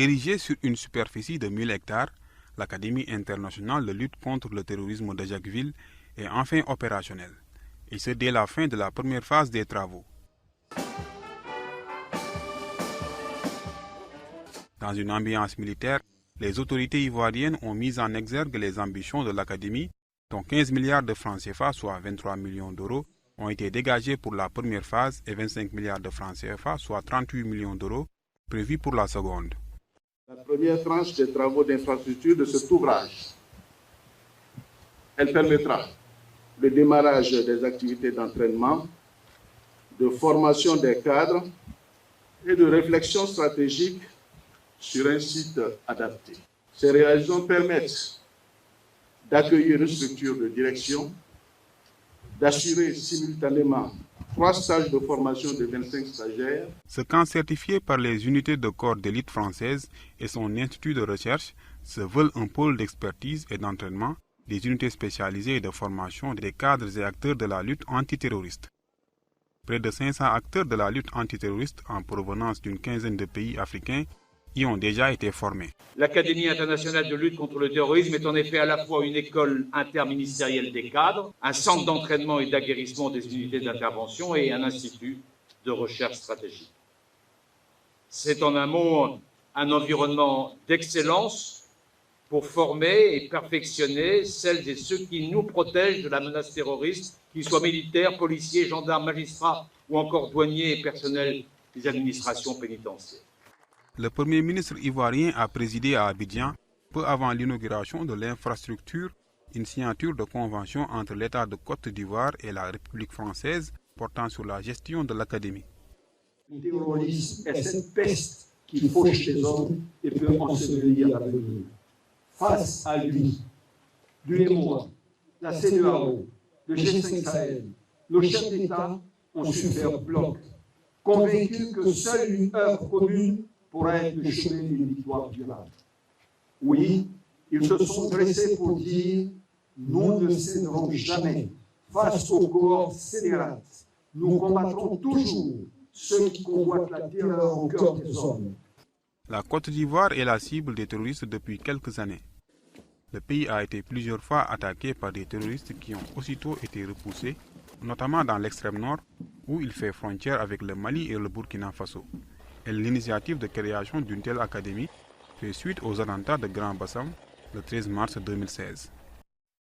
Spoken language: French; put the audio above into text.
Érigée sur une superficie de 1000 hectares, l'Académie internationale de lutte contre le terrorisme de Jacquesville est enfin opérationnelle, et ce dès la fin de la première phase des travaux. Dans une ambiance militaire, les autorités ivoiriennes ont mis en exergue les ambitions de l'Académie, dont 15 milliards de francs CFA, soit 23 millions d'euros, ont été dégagés pour la première phase et 25 milliards de francs CFA, soit 38 millions d'euros, prévus pour la seconde. La première tranche des travaux d'infrastructure de cet ouvrage, elle permettra le démarrage des activités d'entraînement, de formation des cadres et de réflexion stratégique sur un site adapté. Ces réalisations permettent d'accueillir une structure de direction, d'assurer simultanément 3 stages de formation de 25 stagiaires. Ce camp certifié par les unités de corps d'élite françaises et son institut de recherche se veut un pôle d'expertise et d'entraînement des unités spécialisées et de formation des cadres et acteurs de la lutte antiterroriste. Près de 500 acteurs de la lutte antiterroriste en provenance d'une quinzaine de pays africains y ont déjà été formés. L'Académie internationale de lutte contre le terrorisme est en effet à la fois une école interministérielle des cadres, un centre d'entraînement et d'aguerrissement des unités d'intervention et un institut de recherche stratégique. C'est en un mot un environnement d'excellence pour former et perfectionner celles et ceux qui nous protègent de la menace terroriste, qu'ils soient militaires, policiers, gendarmes, magistrats ou encore douaniers et personnels des administrations pénitentiaires. Le Premier ministre ivoirien a présidé à Abidjan, peu avant l'inauguration de l'infrastructure, une signature de convention entre l'État de Côte d'Ivoire et la République française portant sur la gestion de l'Académie. Le terrorisme est cette peste qui fauche les hommes et peut ensevelir l'avenir. Face à lui, l'UEMOA, la CEDEAO, le G5 Sahel, nos chefs d'État ont su faire bloc, convaincus que seule une œuvre commune pourrait être le chemin d'une victoire durable. Oui, ils se sont dressés pour dire « Nous ne céderons jamais face aux cohortes scélérates. Nous combattrons toujours ceux qui convoitent la terreur au cœur des hommes. » La Côte d'Ivoire est la cible des terroristes depuis quelques années. Le pays a été plusieurs fois attaqué par des terroristes qui ont aussitôt été repoussés, notamment dans l'extrême nord, où il fait frontière avec le Mali et le Burkina Faso. Et l'initiative de création d'une telle académie fait suite aux attentats de Grand Bassam le 13 mars 2016.